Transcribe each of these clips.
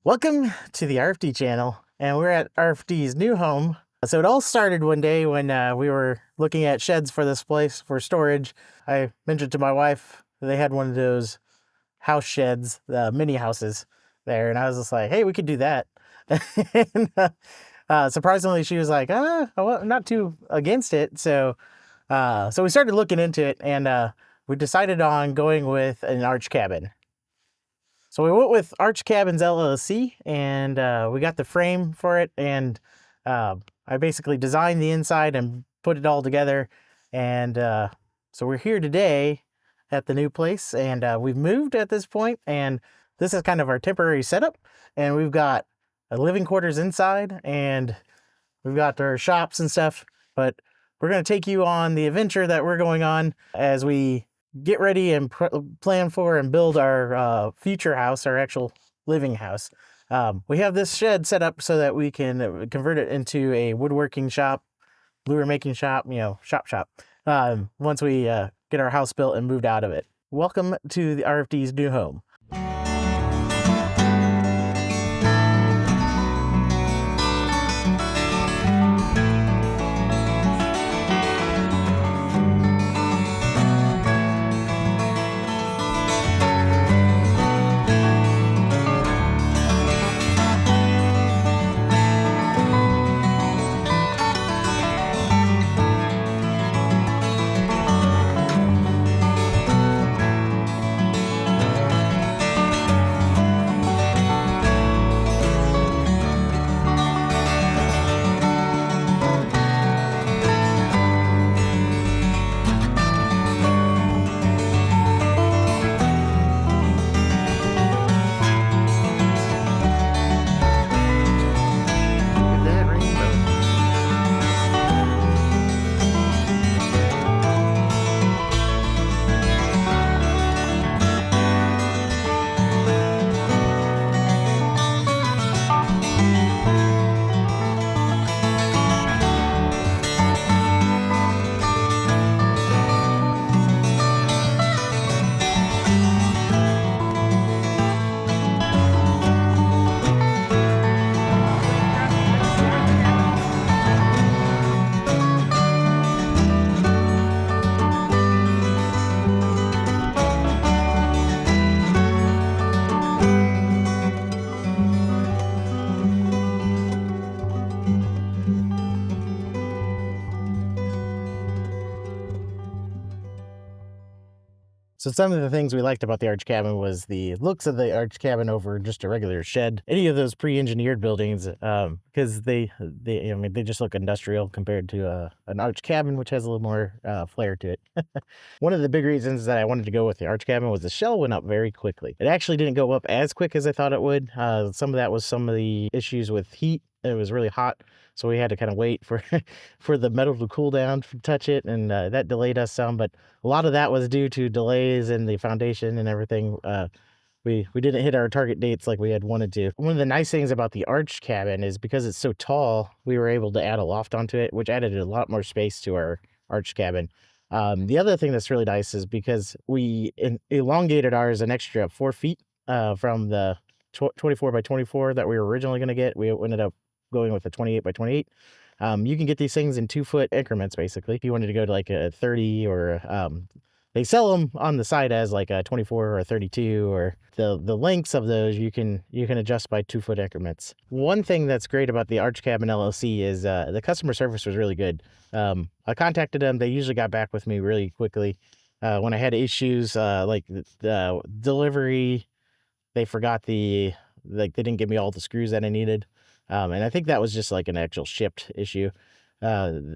Welcome to the RFD channel, and we're at RFD's new home. So it all started one day when we were looking at sheds for this place for storage. I mentioned to my wife they had one of those house sheds, the mini houses there, and I was just like, "Hey, we could do that." And surprisingly, she was like, I'm not too against it." So we started looking into it, and we decided on going with an arch cabin. So we went with Arch Cabins LLC, and we got the frame for it, and I basically designed the inside and put it all together. And so we're here today at the new place, and we've moved at this point, and this is kind of our temporary setup. And we've got a living quarters inside, and we've got our shops and stuff. But we're going to take you on the adventure that we're going on as we get ready and plan for and build our future house, our actual living house. We have this shed set up so that we can convert it into a woodworking shop, lure making shop, shop. Once we get our house built and moved out of it. Welcome to the RFD's new home. So some of the things we liked about the arch cabin was the looks of the arch cabin over just a regular shed. Any of those pre-engineered buildings, because they just look industrial compared to an arch cabin, which has a little more flair to it. One of the big reasons that I wanted to go with the arch cabin was the shell went up very quickly. It actually didn't go up as quick as I thought it would. Some of that was some of the issues with heat. It was really hot, so we had to kind of wait for for the metal to cool down to touch it, and that delayed us some. But a lot of that was due to delays in the foundation and everything. We didn't hit our target dates like we had wanted to. One of the nice things about the arch cabin is because it's so tall, we were able to add a loft onto it, which added a lot more space to our arch cabin. The other thing that's really nice is because we elongated ours an extra 4 feet from the 24 by 24 that we were originally going to get. We ended up going with a 28 by 28. You can get these things in 2-foot increments, basically. If you wanted to go to like a 30 or they sell them on the side as like a 24 or a 32, or the lengths of those you can adjust by 2-foot increments. One thing that's great about the Arch Cabin LLC is the customer service was really good. I contacted them. They usually got back with me really quickly. When I had issues like the delivery, they forgot they didn't give me all the screws that I needed. And I think that was just like an actual shipped issue. They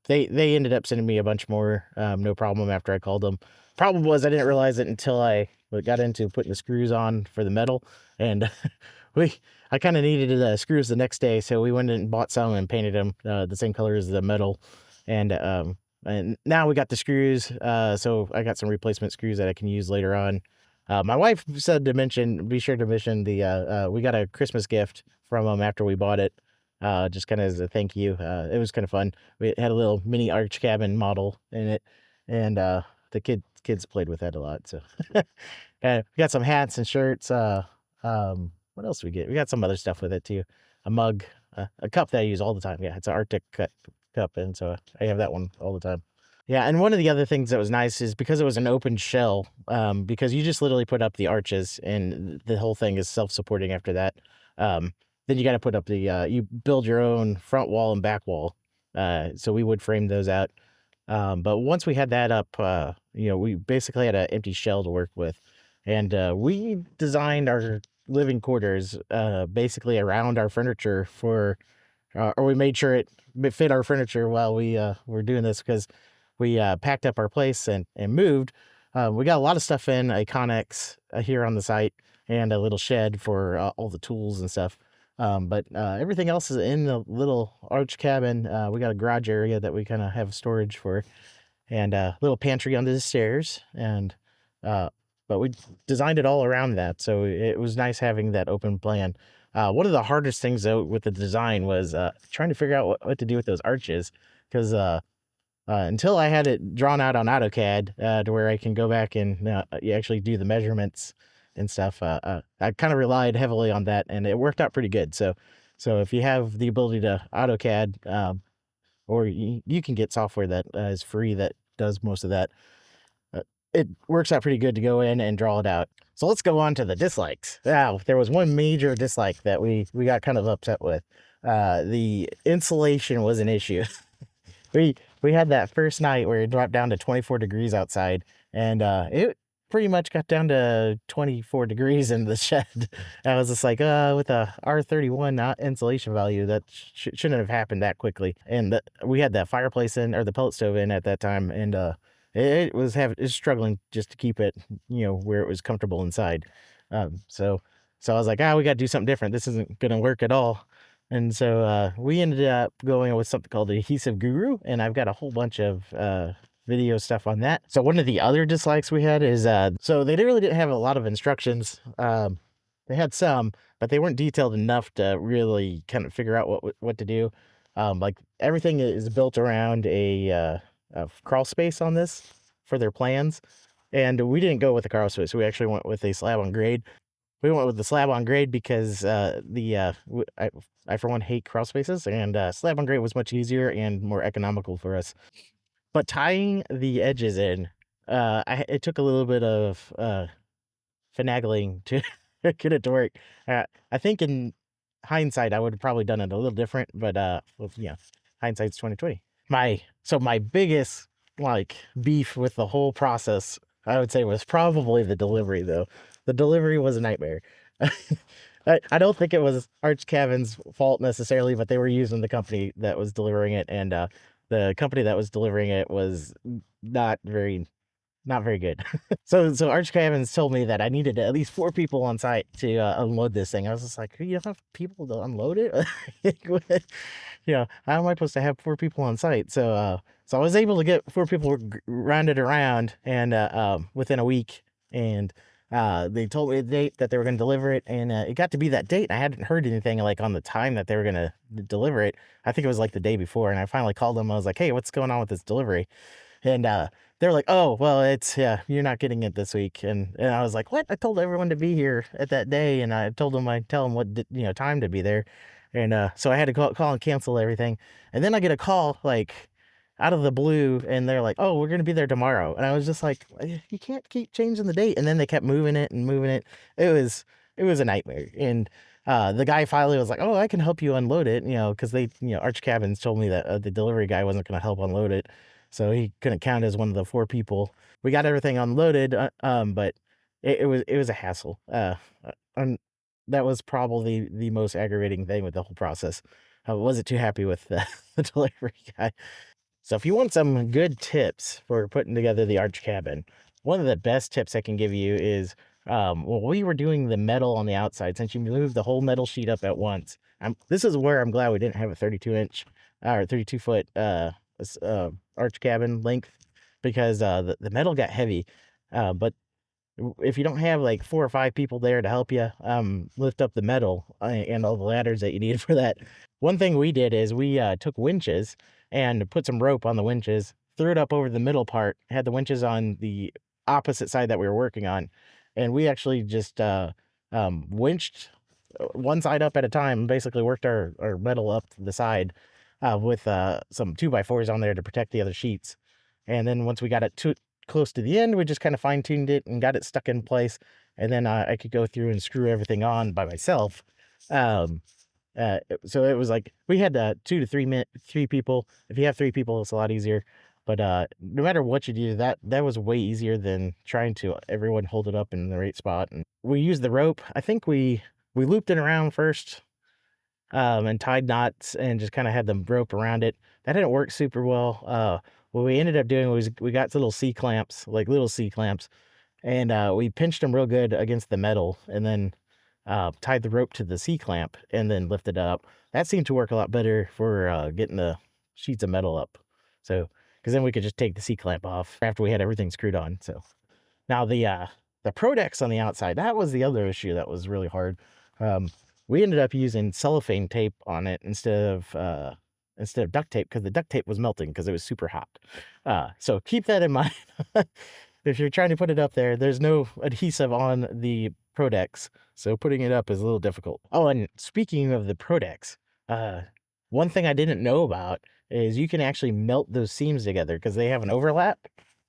ended up sending me a bunch more, no problem, after I called them. Problem was I didn't realize it until I got into putting the screws on for the metal, and I kind of needed the screws the next day, so we went and bought some and painted them the same color as the metal, and now we got the screws. So I got some replacement screws that I can use later on. My wife said to be sure to mention we got a Christmas gift from them after we bought it, just kind of as a thank you. It was kind of fun. We had a little mini arch cabin model in it, and the kids played with that a lot. So we got some hats and shirts. what else we get? We got some other stuff with it too. A mug, a cup that I use all the time. Yeah, it's an Arctic cup, and so I have that one all the time. Yeah, and one of the other things that was nice is because it was an open shell, because you just literally put up the arches and the whole thing is self-supporting after that. Then you got to put up you build your own front wall and back wall. So we would frame those out. But once we had that up, we basically had an empty shell to work with. And we designed our living quarters basically around our furniture or we made sure it fit our furniture while we were doing this because we packed up our place and moved. We got a lot of stuff in a Connex here on the site and a little shed for all the tools and stuff. But everything else is in the little arch cabin. We got a garage area that we kind of have storage for, and a little pantry under the stairs. And but we designed it all around that, so it was nice having that open plan. One of the hardest things though with the design was trying to figure out what to do with those arches, because until I had it drawn out on AutoCAD to where I can go back and you actually do the measurements and stuff, I kind of relied heavily on that, and it worked out pretty good. So if you have the ability to AutoCAD, or you can get software that is free that does most of that, it works out pretty good to go in and draw it out. So let's go on to the dislikes. Now, there was one major dislike that we got kind of upset with. The insulation was an issue. We had that first night where it dropped down to 24 degrees outside, and it pretty much got down to 24 degrees in the shed. I was just like, with a R31 insulation value, that shouldn't have happened that quickly. And we had that fireplace in, or the pellet stove in at that time, and it was struggling just to keep it, where it was comfortable inside. So I was like, we got to do something different. This isn't going to work at all. And so we ended up going with something called Adhesive Guru, and I've got a whole bunch of video stuff on that. So one of the other dislikes we had is so they really didn't have a lot of instructions. They had some, but they weren't detailed enough to really kind of figure out what to do. Like everything is built around a crawl space on this for their plans, and we didn't go with a crawl space. We actually went with a slab on grade. We went with the slab on grade because I for one hate crawl spaces, and slab on grade was much easier and more economical for us. But tying the edges in, it took a little bit of finagling to get it to work. I think in hindsight, I would have probably done it a little different, but hindsight's 2020. My biggest beef with the whole process, I would say, was probably the delivery though. The delivery was a nightmare. I don't think it was Arch Cabin's fault necessarily, but they were using the company that was delivering it, and the company that was delivering it was not very good. So Arch Cabins told me that I needed at least 4 people on site to unload this thing. I was just like, you don't have people to unload it? How am I supposed to have 4 people on site? So I was able to get 4 people rounded around, and within a week, and they told me the date that they were going to deliver it, and it got to be that date. I hadn't heard anything on the time that they were going to deliver it. I think it was the day before, and I finally called them. I was like, hey, what's going on with this delivery? And they're like, oh, well, you're not getting it this week. And I was like, what? I told everyone to be here at that day, and I told them I'd tell them what time to be there. And so I had to call and cancel everything. And then I get a call out of the blue, and they're like, oh, we're going to be there tomorrow. And I was just like, you can't keep changing the date. And then they kept moving it and moving it. It was a nightmare. And the guy finally was like, oh, I can help you unload it, because they, Arch Cabins told me that the delivery guy wasn't going to help unload it. So he couldn't count as one of the 4 people. We got everything unloaded, but it was a hassle. And that was probably the most aggravating thing with the whole process. I wasn't too happy with the delivery guy. So if you want some good tips for putting together the Arch Cabin, one of the best tips I can give you is, we were doing the metal on the outside. Since you moved the whole metal sheet up at once, this is where I'm glad we didn't have a 32-inch or 32-foot Arch Cabin length, because the metal got heavy. But if you don't have 4 or 5 people there to help you lift up the metal and all the ladders that you need for that, one thing we did is we took winches and put some rope on the winches, threw it up over the middle part, had the winches on the opposite side that we were working on, and we actually just winched one side up at a time, basically worked our metal up the side with some 2x4s on there to protect the other sheets. And then once we got it too close to the end, we just kind of fine tuned it and got it stuck in place. And then I could go through and screw everything on by myself. Um, so it was like we had 3 people. If you have 3 people, it's a lot easier. But no matter what you do, that was way easier than trying to everyone hold it up in the right spot. And we used the rope. I think we looped it around first, and tied knots and just kind of had the rope around it. That didn't work super well. What we ended up doing was we got little C clamps, and we pinched them real good against the metal, and then tied the rope to the C clamp, and then lifted it up. That seemed to work a lot better for getting the sheets of metal up. So, because then we could just take the C clamp off after we had everything screwed on. So now the Prodex on the outside, that was the other issue that was really hard. We ended up using cellophane tape on it instead of duct tape, because the duct tape was melting because it was super hot. So keep that in mind. If you're trying to put it up there, there's no adhesive on the Prodex, so putting it up is a little difficult. Oh, and speaking of the Prodex, one thing I didn't know about is you can actually melt those seams together because they have an overlap,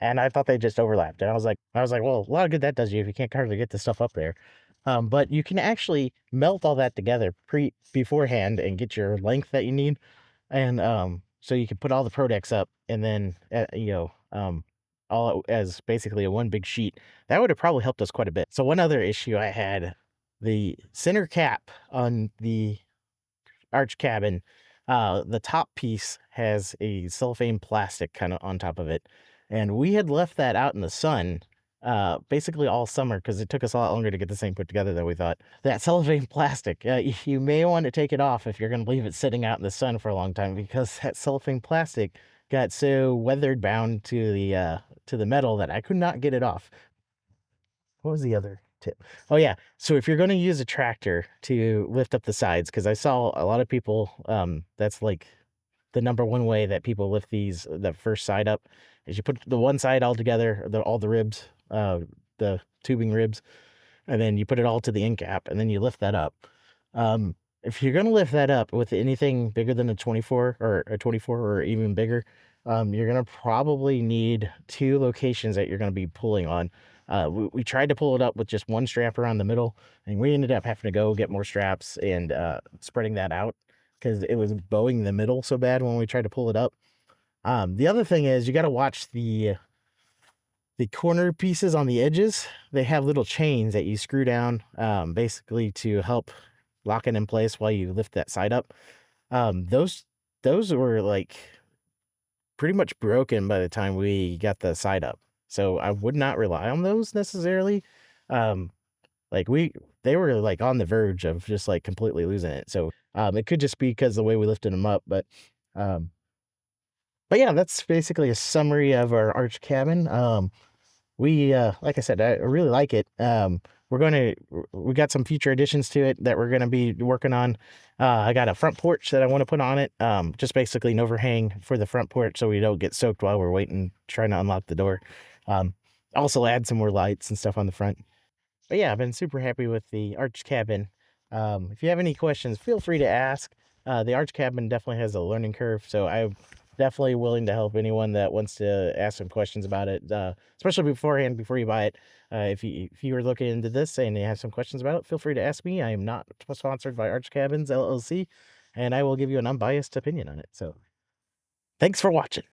and I thought they just overlapped. And I was like, well, a lot of good that does you if you can't hardly get the stuff up there. But you can actually melt all that together beforehand and get your length that you need, and so you can put all the Prodex up, and then all as basically a one big sheet. That would have probably helped us quite a bit. So one other issue I had, the center cap on the arch cabin, the top piece has a cellophane plastic kind of on top of it, and we had left that out in the sun basically all summer because it took us a lot longer to get this thing put together than we thought. That cellophane plastic, you may want to take it off if you're going to leave it sitting out in the sun for a long time, because that cellophane plastic got so weathered bound to the metal that I could not get it off. What was the other tip? Oh yeah, so if you're going to use a tractor to lift up the sides, because I saw a lot of people, that's like the number one way that people lift the first side up, is you put the one side all together, all the ribs, the tubing ribs, and then you put it all to the end cap, and then you lift that up. If you're going to lift that up with anything bigger than a 24 or even bigger, you're going to probably need 2 locations that you're going to be pulling on. We tried to pull it up with just one strap around the middle, and we ended up having to go get more straps and spreading that out because it was bowing the middle so bad when we tried to pull it up. The other thing is you got to watch the corner pieces on the edges. They have little chains that you screw down, basically to help lock it in place while you lift that side up. Those were like pretty much broken by the time we got the side up, so I would not rely on those necessarily. They were like on the verge of just like completely losing it. So it could just be because the way we lifted them up, but yeah, that's basically a summary of our arch cabin. We like I said, I really like it. We got some future additions to it that we're gonna be working on. I got a front porch that I want to put on it. Just basically an overhang for the front porch so we don't get soaked while we're waiting, trying to unlock the door. Also add some more lights and stuff on the front. But yeah, I've been super happy with the arch cabin. If you have any questions, feel free to ask. The arch cabin definitely has a learning curve, so I'm definitely willing to help anyone that wants to ask some questions about it, especially beforehand, before you buy it. If you are looking into this and you have some questions about it, feel free to ask me. I am not sponsored by Arch Cabins LLC, and I will give you an unbiased opinion on it. So thanks for watching.